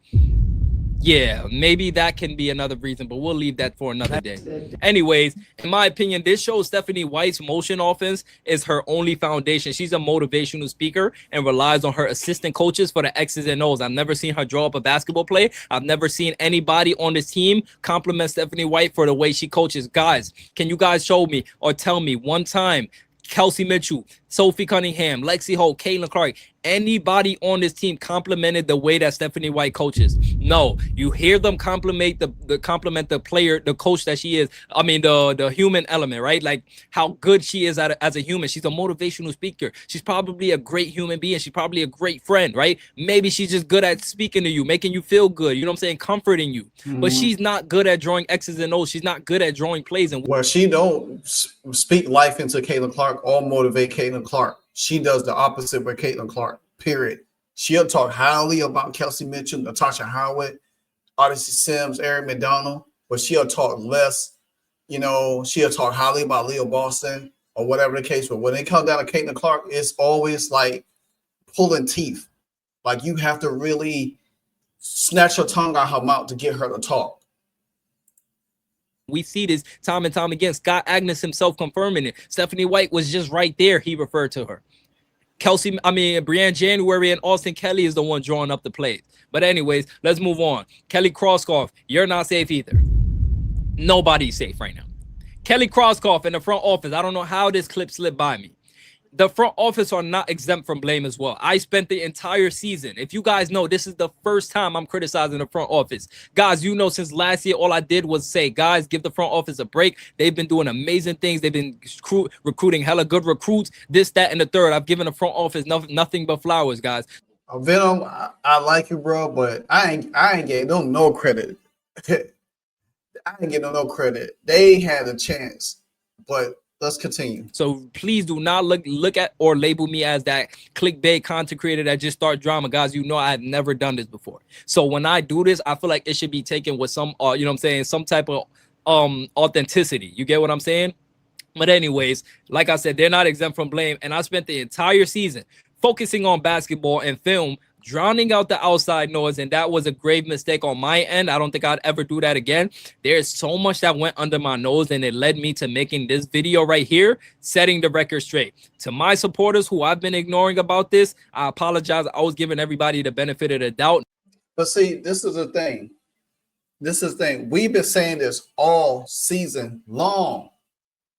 Yeah, maybe that can be another reason, but we'll leave that for another day. Anyways, in my opinion, this shows Stephanie White's motion offense is her only foundation. She's a motivational speaker and relies on her assistant coaches for the X's and O's. I've never seen her draw up a basketball play. I've never seen anybody on this team compliment Stephanie White for the way she coaches. Guys, can you guys show me or tell me one time Kelsey Mitchell, Sophie Cunningham, Lexi Holt, Caitlin Clark, anybody on this team complimented the way that Stephanie White coaches? No, you hear them compliment the player, the coach that she is. I mean, the human element, right? Like how good she is as a human. She's a motivational speaker. She's probably a great human being. She's probably a great friend, right? Maybe she's just good at speaking to you, making you feel good. You know what I'm saying? Comforting you. But she's not good at drawing X's and O's. She's not good at drawing plays. And Well, she don't speak life into Caitlin Clark or motivate Caitlin Clark. She does the opposite with Caitlin Clark, period. She'll talk highly about Kelsey Mitchell, Natasha Howard, Odyssey Sims, Eric McDonald, but she'll talk less. She'll talk highly about Leo Boston or whatever the case. But when it comes down to Caitlin Clark, it's always like pulling teeth. Like you have to really snatch her tongue out her mouth to get her to talk. we see this time and time again. Scott Agnes himself confirming it. Stephanie White was just right there. He referred to her. Brianne January and Austin Kelly is the one drawing up the plays. But anyways, let's move on. Kelly Crosskoff, you're not safe either. Nobody's safe right now. Kelly Crosskoff in the front office. I don't know how this clip slipped by me. The front office are not exempt from blame as well. I spent the entire season. If you guys know, this is the first time I'm criticizing the front office. Guys, since last year, all I did was say, guys, give the front office a break. They've been doing amazing things. They've been recruiting hella good recruits, this, that, and the third. I've given the front office nothing but flowers, guys. Venom, I like you, bro, but I ain't getting them no credit. I ain't getting them no credit. They had a chance, but let's continue. So please do not look at or label me as that clickbait content creator that just start drama. Guys, I've never done this before. So when I do this, I feel like it should be taken with some, some type of authenticity. You get what I'm saying? But anyways, like I said, they're not exempt from blame. And I spent the entire season focusing on basketball and film, drowning out the outside noise, and that was a grave mistake on my end. I don't think I'd ever do that again. There's so much that went under my nose, and it led me to making this video right here, setting the record straight. To my supporters who I've been ignoring about this, I apologize. I was giving everybody the benefit of the doubt. But see, this is the thing. We've been saying this all season long.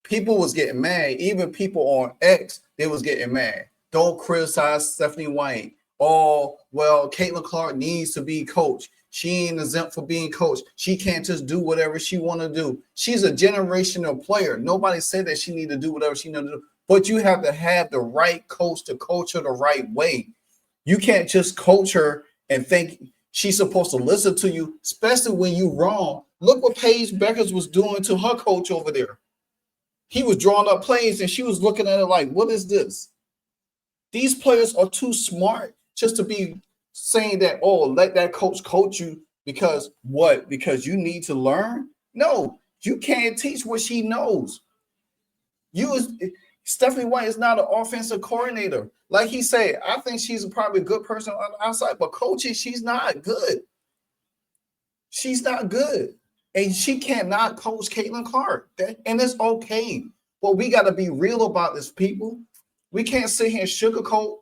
People was getting mad. Even people on X, they was getting mad. Don't criticize Stephanie White. Oh, well, Caitlin Clark needs to be coach. She ain't exempt for being coach. She can't just do whatever she want to do. She's a generational player. Nobody said that she need to do whatever she need to do. But you have to have the right coach to coach her the right way. You can't just coach her and think she's supposed to listen to you, especially when you're wrong. Look what Paige Beckers was doing to her coach over there. He was drawing up plays, and she was looking at it like, what is this? These players are too smart just to be saying that, oh, let that coach you Because what? Because you need to learn? No, you can't teach what she knows. Stephanie White is not an offensive coordinator. Like he said, I think she's probably a good person on the outside, but coaching, she's not good. She's not good. And she cannot coach Caitlin Clark. And it's okay. But we got to be real about this, people. We can't sit here and sugarcoat.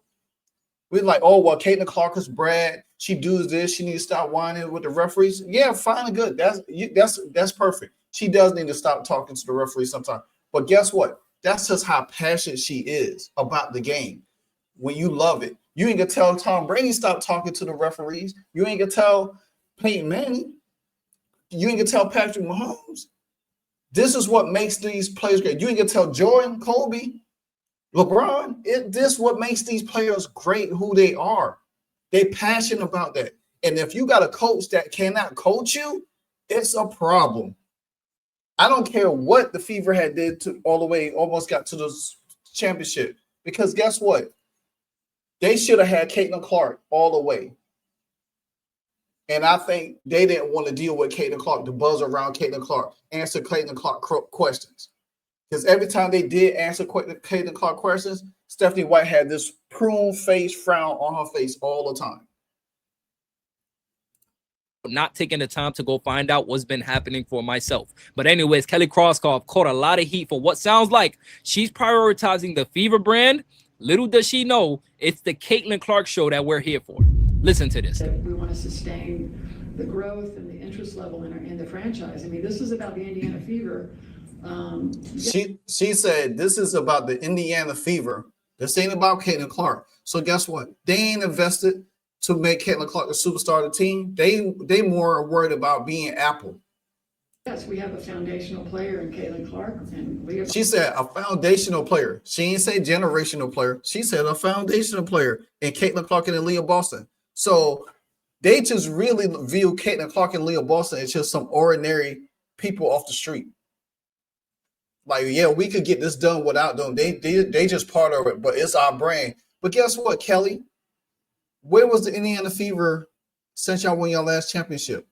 We're like, oh, well, Caitlin Clark is Brad. She does this. She needs to stop whining with the referees. Yeah, fine and good. That's perfect. She does need to stop talking to the referees sometimes. But guess what? That's just how passionate she is about the game. When you love it, you ain't gonna tell Tom Brady stop talking to the referees. You ain't gonna tell Peyton Manning. You ain't gonna tell Patrick Mahomes. This is what makes these players great. You ain't gonna tell Jordan, Kobe, LeBron. This is what makes these players great, who they are. They passionate about that. And if you got a coach that cannot coach you, it's a problem. I don't care what the Fever had did to all the way, almost got to the championship. Because guess what? They should have had Caitlin Clark all the way. And I think they didn't want to deal with Caitlin Clark, the buzz around Caitlin Clark, answer Caitlin Clark questions. Because every time they did answer Caitlin Clark questions, Stephanie White had this prune face frown on her face all the time. Not taking the time to go find out what's been happening for myself. But anyways, Kelly Krauskopf caught a lot of heat for what sounds like she's prioritizing the Fever brand. Little does she know, it's the Caitlin Clark show that we're here for. Listen to this. We want to sustain the growth and the interest level in the franchise. I mean, this is about the Indiana Fever. She said this is about the Indiana Fever. This ain't about Caitlin Clark. So guess what? They ain't invested to make Caitlin Clark a superstar of the team. They more worried about being Apple. Yes, we have a foundational player in Caitlin Clark, and she said a foundational player. She didn't say generational player. She said a foundational player in Caitlin Clark and Leah Boston. So they just really view Caitlin Clark and Leah Boston as just some ordinary people off the street. Like, yeah, we could get this done without them. They just part of it, but it's our brand. But guess what, Kelly? Where was the Indiana Fever since y'all won your last championship?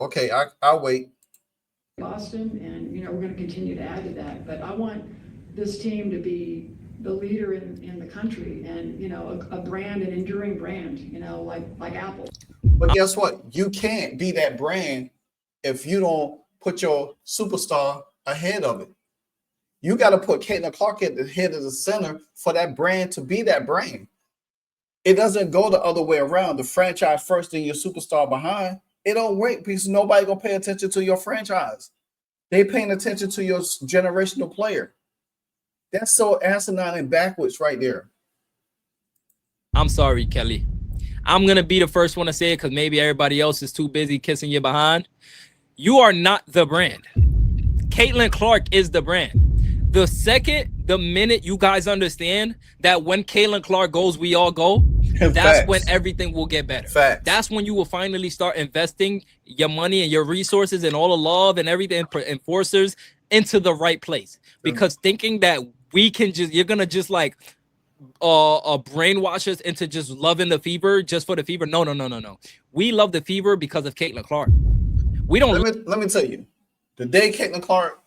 Okay, I'll wait. Boston, and we're going to continue to add to that. But I want this team to be the leader in the country, and a brand, an enduring brand, like Apple. But guess what? You can't be that brand if you don't put your superstar ahead of it. You got to put Caitlin Clark at the head of the center for that brand to be that brand. It doesn't go the other way around. The franchise first and your superstar behind. It don't work because nobody gonna pay attention to your franchise. They paying attention to your generational player. That's so asinine and backwards right there. I'm sorry, Kelly. I'm gonna be the first one to say it because maybe everybody else is too busy kissing you behind. You are not the brand. Caitlin Clark is the brand. The minute you guys understand that when Caitlin Clark goes, we all go, that's Facts. when everything will get better. Facts. That's when you will finally start investing your money and your resources and all the love and everything, enforcers, into the right place. Because thinking that we can you're gonna just like brainwash us into just loving the Fever just for the Fever. No. We love the Fever because of Caitlin Clark. We don't. Let me tell you, the day Caitlin Clark,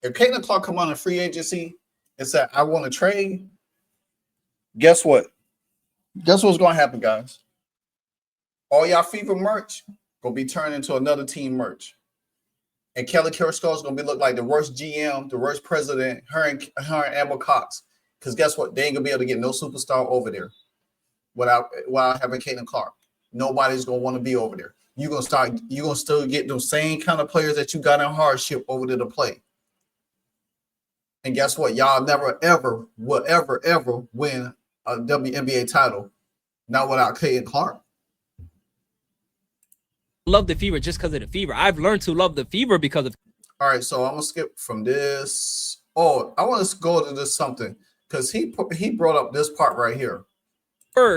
if Caitlin Clark come on a free agency and said, I want to trade, guess what? Guess what's going to happen, guys? All y'all Fever merch going to be turned into another team merch. And Kelly Krauskopf is going to look like the worst GM, the worst president, her and Amber Cox. Because guess what? They ain't going to be able to get no superstar over there without having Caitlin Clark. Nobody's going to want to be over there. You're going to still get those same kind of players that you got in hardship over there to play. And guess what? Y'all never, ever will ever win a WNBA title, not without Caitlin Clark. Love the Fever just because of the Fever. I've learned to love the Fever because of. All right, so I'm gonna skip from this. Oh, I want to go to this something because he brought up this part right here.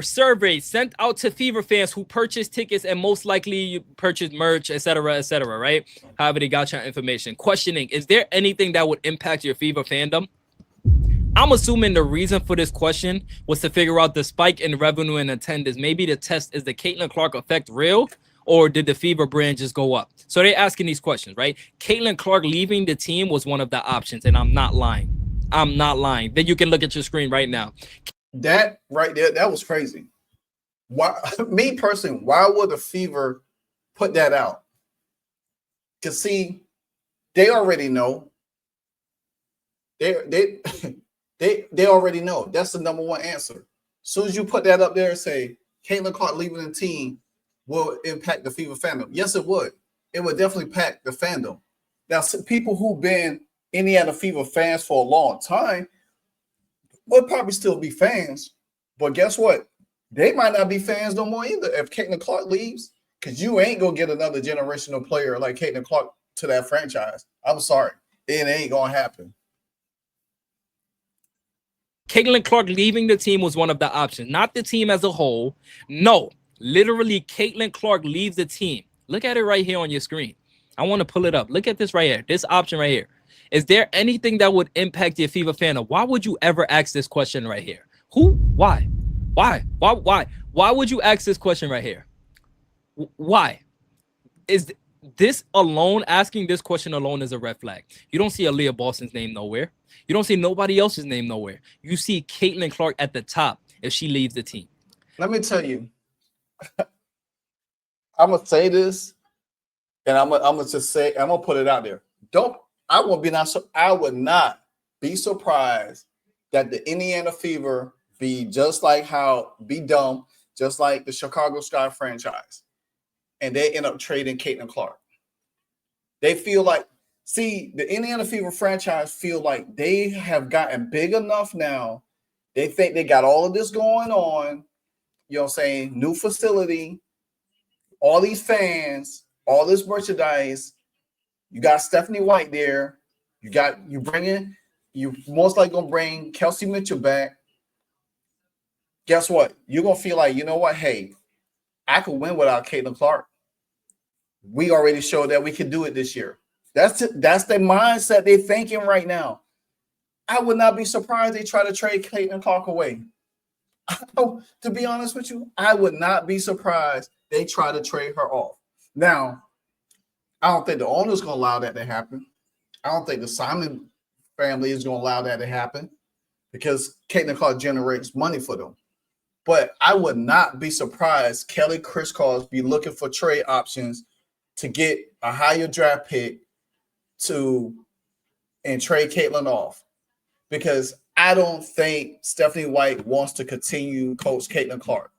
Survey sent out to Fever fans who purchased tickets and most likely purchased merch, etc., right? However, they got your information. Questioning: is there anything that would impact your Fever fandom? I'm assuming the reason for this question was to figure out the spike in revenue and attendance. Maybe the test is the Caitlin Clark effect real, or did the Fever brand just go up? So they're asking these questions, right? Caitlin Clark leaving the team was one of the options, and I'm not lying. I'm not lying. Then you can look at your screen right now. That right there, that was crazy. Why, me personally, why would the Fever put that out? Because see, they already know. They already know. That's the number one answer. As soon as you put that up there and say Caitlin Clark leaving the team will impact the Fever fandom. Yes, it would. It would definitely impact the fandom. Now, people who've been Indiana Fever fans for a long time would probably still be fans. But guess what? They might not be fans no more either if Caitlin Clark leaves, because you ain't going to get another generational player like Caitlin Clark to that franchise. I'm sorry. It ain't going to happen. Caitlin Clark leaving the team was one of the options, not the team as a whole. No, literally Caitlin Clark leaves the team. Look at it right here on your screen. I want to pull it up. Look at this right here, this option right here. Is there anything that would impact your Fever fandom? Why would you ever ask this question right here? Who? Why? Why would you ask this question right here? Why? Is this alone, asking this question alone is a red flag. You don't see Aaliyah Boston's name nowhere. You don't see nobody else's name nowhere. You see Caitlin Clark at the top if she leaves the team. Let me tell you, I'm gonna say this, and I'm gonna just say, I'm gonna put it out there. I would not be surprised that the Indiana Fever be just like just like the Chicago Sky franchise, and they end up trading Caitlin Clark. They feel like, see, the Indiana Fever franchise feel like they have gotten big enough now. They think they got all of this going on. You know what I'm saying? New facility, all these fans, all this merchandise. You got Stephanie White there. You most likely gonna bring Kelsey Mitchell back. Guess what? You're gonna feel like, you know what? Hey, I could win without Caitlin Clark. We already showed that we could do it this year. That's the mindset they're thinking right now. I would not be surprised they try to trade Caitlin Clark away. To be honest with you, I would not be surprised they try to trade her off. Now, I don't think the owner's going to allow that to happen. I don't think the Simon family is going to allow that to happen because Caitlin Clark generates money for them. But I would not be surprised Kelly Crisscross be looking for trade options to get a higher draft pick and trade Caitlin off, because I don't think Stephanie White wants to continue coach Caitlin Clark.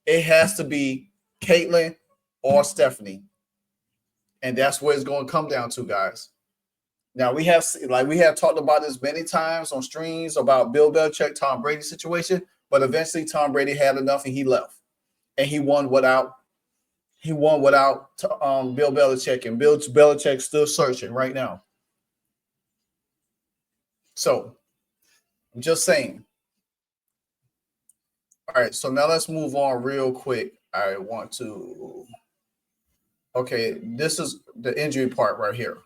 It has to be Caitlin or Stephanie, and that's what it's going to come down to, guys. Now we have talked about this many times on streams about Bill Belichick, Tom Brady situation, but eventually Tom Brady had enough and he left, and he won without Bill Belichick, and Bill Belichick's still searching right now. So I'm just saying. All right, so now let's move on real quick. Okay, this is the injury part right here.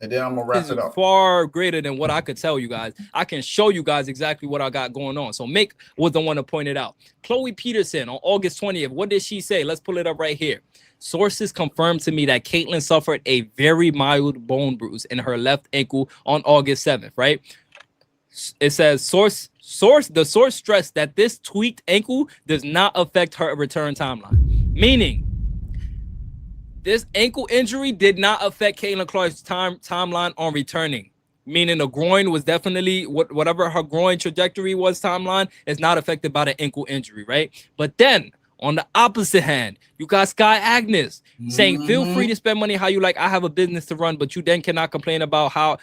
And then I'm going to wrap it up. Far greater than what I could tell you guys. I can show you guys exactly what I got going on. So Mick was the one to point it out. Chloe Peterson on August 20th. What did she say? Let's pull it up right here. Sources confirmed to me that Caitlin suffered a very mild bone bruise in her left ankle on August 7th, right? It says the source stressed that this tweaked ankle does not affect her return timeline. Meaning, this ankle injury did not affect Caitlin Clark's timeline on returning. Meaning the groin was definitely, whatever her groin trajectory was timeline, is not affected by the ankle injury, right? But then, on the opposite hand, you got Sky Agnes saying, feel free to spend money how you like. I have a business to run, but you then cannot complain about how.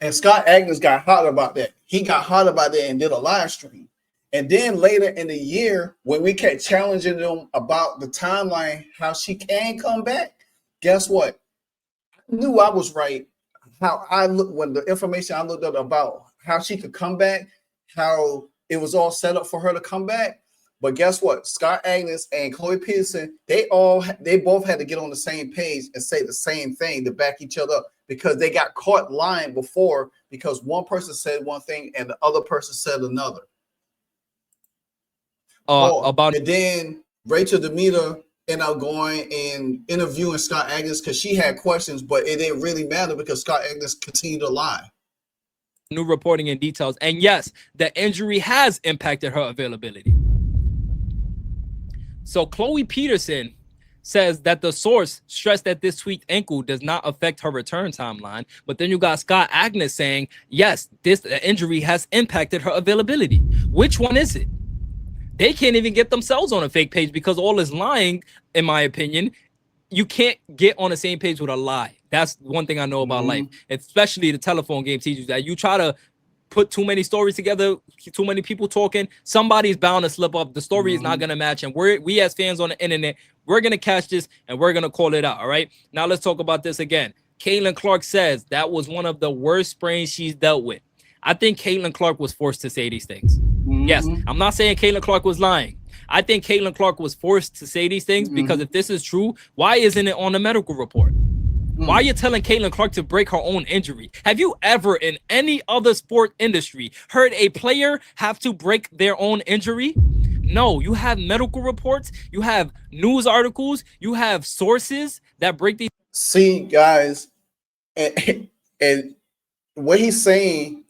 And Scott Agnes got hot about that. He got hot about that and did a live stream. And then later in the year, when we kept challenging them about the timeline, how she can come back, guess what? I knew I was right. When the information I looked up about how she could come back, how it was all set up for her to come back. But guess what? Scott Agnes and Chloe Peterson, they both had to get on the same page and say the same thing to back each other up, because they got caught lying before, because one person said one thing and the other person said another. And then Rachel Demeter end up going and interviewing Scott Agnes because she had questions, but it didn't really matter because Scott Agnes continued to lie. New reporting and details. And yes, the injury has impacted her availability. So Chloe Peterson says that the source stressed that this tweaked ankle does not affect her return timeline. But then you got Scott Agnes saying, yes, this injury has impacted her availability. Which one is it? They can't even get themselves on a fake page because all is lying, in my opinion. You can't get on the same page with a lie. That's one thing I know about life, especially the telephone game teaches that. You try to put too many stories together, too many people talking, somebody's bound to slip up. The story is not going to match. And we as fans on the internet, we're going to catch this and we're going to call it out. All right. Now let's talk about this again. Caitlin Clark says that was one of the worst sprains she's dealt with. I think Caitlin Clark was forced to say these things. Yes. I'm not saying Caitlin Clark was lying. I think Caitlin Clark was forced to say these things because if this is true, why isn't it on the medical report? Why are you telling Caitlin Clark to break her own injury? Have you ever in any other sport industry heard a player have to break their own injury? No, you have medical reports, you have news articles, you have sources that break these. See, guys, and what he's saying,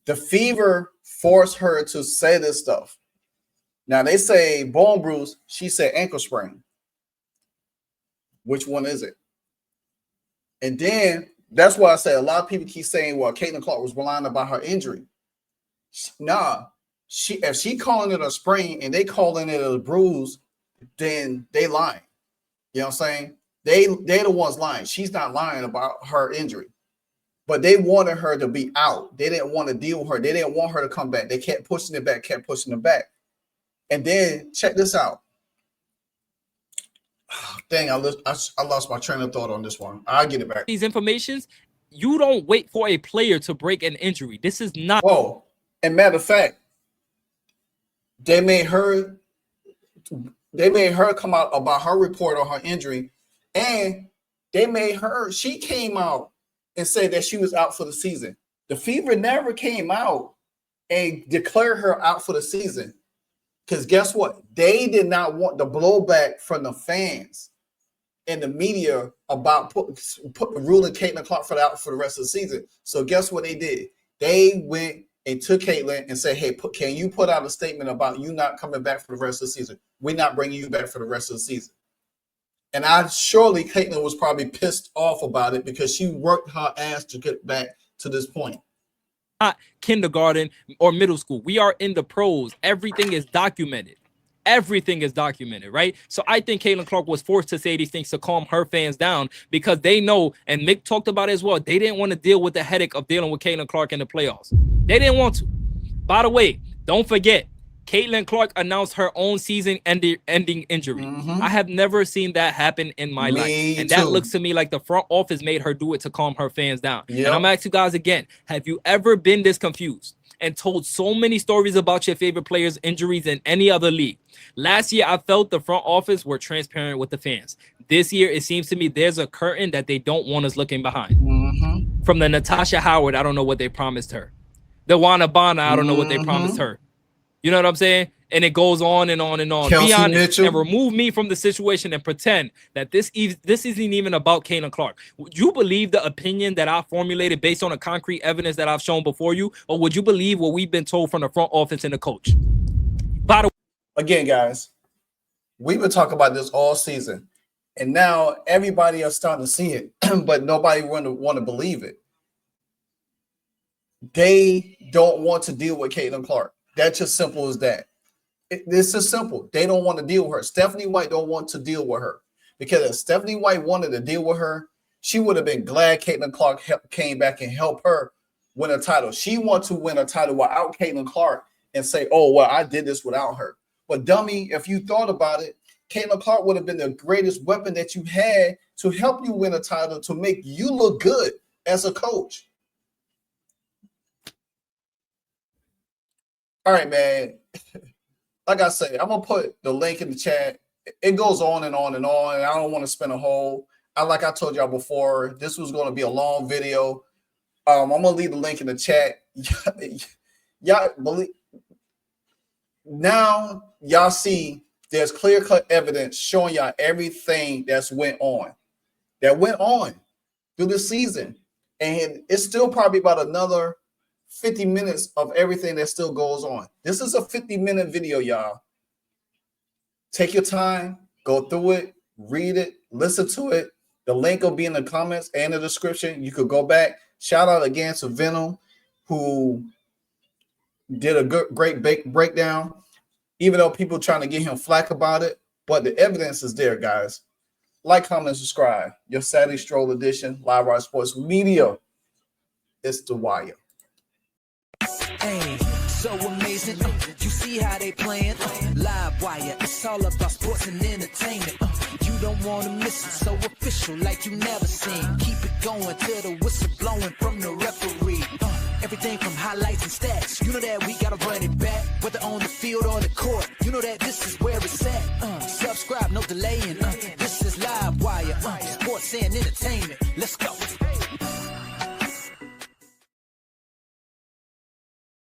the fever forced her to say this stuff. Now they say bone bruise, she said ankle sprain. Which one is it? And then that's why I say a lot of people keep saying, well, Caitlin Clark was lying about her injury. Nah, if she calling it a sprain and they calling it a bruise, then they lying. You know what I'm saying? They're the ones lying. She's not lying about her injury. But they wanted her to be out. They didn't want to deal with her. They didn't want her to come back. They kept pushing it back, And then check this out. Dang, I lost my train of thought on this one. I'll get it back. These informations, you don't wait for a player to break an injury. This is not. Oh, and matter of fact, they made her come out about her report on her injury, and she came out and said that she was out for the season. The Fever never came out and declared her out for the season. Because guess what? They did not want the blowback from the fans and the media about ruling Caitlin Clark out for the rest of the season. So guess what they did? They went and took Caitlin and said, hey, can you put out a statement about you not coming back for the rest of the season? We're not bringing you back for the rest of the season. And surely Caitlin was probably pissed off about it because she worked her ass to get back to this point. Not kindergarten or middle school. We are in the pros. Everything is documented. Everything is documented, right? So I think Caitlin Clark was forced to say these things to calm her fans down because they know, and Mick talked about it as well, they didn't want to deal with the headache of dealing with Caitlin Clark in the playoffs. They didn't want to. By the way, don't forget, Caitlin Clark announced her own season-ending injury. I have never seen that happen in my life. And that looks to me like the front office made her do it to calm her fans down. And I'm asking you guys again, have you ever been this confused and told so many stories about your favorite players' injuries in any other league? Last year, I felt the front office were transparent with the fans. This year, it seems to me there's a curtain that they don't want us looking behind. From the Natasha Howard, I don't know what they promised her. The Wana Bana, I don't know what they promised her. You know what I'm saying? And it goes on and on and on. Kelsey Be honest Mitchell. and remove me from the situation and pretend that this isn't even about Caitlin Clark. Would you believe the opinion that I formulated based on the concrete evidence that I've shown before you? Or would you believe what we've been told from the front office and the coach? By the way, again, guys, we've been talking about this all season. And now everybody is starting to see it, but nobody want to believe it. They don't want to deal with Caitlin Clark. That's just simple as that. It's just simple. They don't want to deal with her. Stephanie White don't want to deal with her because if Stephanie White wanted to deal with her, she would have been glad Caitlin Clark came back and helped her win a title. She wants to win a title without Caitlin Clark and say, oh, well, I did this without her. But dummy, if you thought about it, Caitlin Clark would have been the greatest weapon that you had to help you win a title, to make you look good as a coach. All right, man. Like I say, I'm going to put the link in the chat. It goes on and on and on, and I don't want to spend a whole – like I told y'all before, this was going to be a long video. I'm going to leave the link in the chat. Y'all believe – now y'all see There's clear-cut evidence showing y'all everything that went on through the season. And it's still probably about another 50 minutes of everything that still goes on. This is a 50-minute video, y'all. Take your time, go through it, read it, listen to it. The link will be in the comments and the description. You could go back. Shout out again to Venom, who did a great breakdown, even though people trying to get him flack about it. But the evidence is there, guys. Like, comment, subscribe. Your Saturday Stroll edition, Live Wire Sports Media. It's The Wire. Hey, so amazing. You see how they playing? Live Wire. It's all about sports and entertainment. You don't want to miss it. So official, like you never seen. Keep it going till the whistle blowing from the referee. Everything from highlights and stats. You know that we gotta run it back, whether on the field or the court. You know that this is where it's at. Subscribe, no delaying.